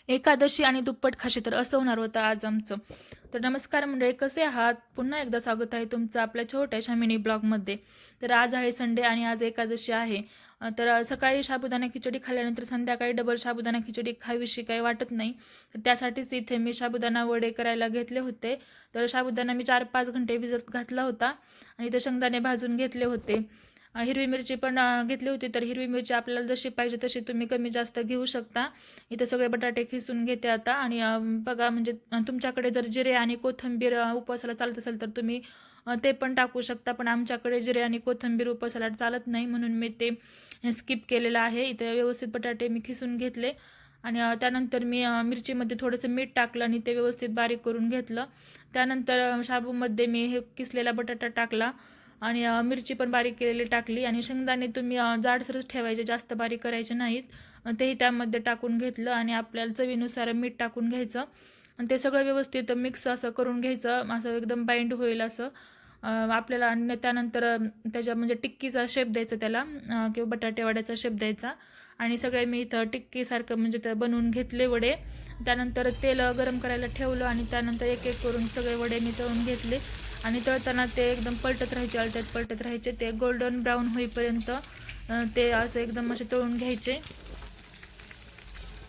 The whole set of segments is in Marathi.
एकादशी आणि दुप्पट खाशी तर असं होणार होतं आज आमचं. तर नमस्कार मंडळी, कसे आहात? पुन्हा एकदा स्वागत आहे तुमचं आपल्या छोट्याशा मिनी ब्लॉगमध्ये. तर आज आहे संडे आणि आज एकादशी आहे. सकाळी साबुदाणा खिचडी खाल्ल्यानंतर संध्याकाळी डबल साबुदाणा खिचडी खावीशी काही वाटत नाही. तर त्यासाठीच इथे मी साबुदाणा वडे करायला घेतले होते. तर साबुदाणा मी 4-5 घंटे भिजत घातला होता आणि ते शेंगदाणे भाजून घेतले होते. हिरवी मिरची पण घेतली होती. तर हिरवी मिरची आपल्याला जशी पाहिजे तशी तुम्ही कमी जास्त घेऊ शकता. इथे सगळे बटाटे खिसून घेते आता आणि बघा म्हणजे तुमच्याकडे जर जिरे आणि कोथिंबीर उपवासाला चालत असेल तर तुम्ही ते पण टाकू शकता. पण आमच्याकडे जिरे आणि कोथिंबीर उपवासाला चालत नाही म्हणून मी ते स्किप केलेलं आहे. इथे व्यवस्थित बटाटे मी खिसून घेतले आणि त्यानंतर मी मिरचीमध्ये थोडंसं मीठ टाकलं आणि ते व्यवस्थित बारीक करून घेतलं. त्यानंतर शाबूमध्ये मी हे किसलेला बटाटा टाकला आणि मिरची पण बारीक केलेली टाकली आणि शेंगदाणे तुम्ही जाडसरच ठेवायचे, जास्त बारीक करायचे नाहीत. तेही त्यामध्ये टाकून घेतलं आणि आपल्याला चवीनुसार मीठ टाकून घ्यायचं आणि ते सगळं व्यवस्थित मिक्स असं करून घ्यायचं, असं एकदम बाइंड होईल असं आपल्याला. आणि त्यानंतर त्याच्या म्हणजे टिक्कीचा शेप द्यायचा त्याला किंवा बटाटे वड्याचा शेप द्यायचा. आणि सगळे मी इथं टिक्कीसारखं म्हणजे ते बनवून घेतले वडे. त्यानंतर तेल गरम करायला ठेवलं आणि त्यानंतर एक एक करून सगळे वडे मी तळून घेतले आणि तळताना ते एकदम पलटत राहायचे, अलटत पलटत राहायचे. ते गोल्डन ब्राऊन होईपर्यंत ते असं एकदम असे तळून घ्यायचे.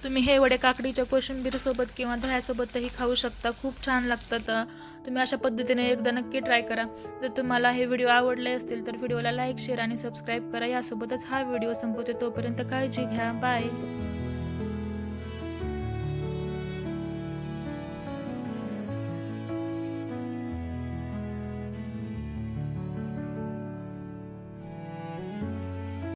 तुम्ही हे वडे काकडीच्या कोशिंबीरसोबत किंवा दह्यासोबतही खाऊ शकता, खूप छान लागतात. तुम्ही अशा पद्धतीने एकदा नक्की ट्राय करा. जर तुम्हाला हे व्हिडिओ आवडले असतील तर व्हिडिओला लाईक, शेअर आणि सबस्क्राईब करा. यासोबतच हा व्हिडिओ संपवते, तोपर्यंत काळजी घ्या. बाय.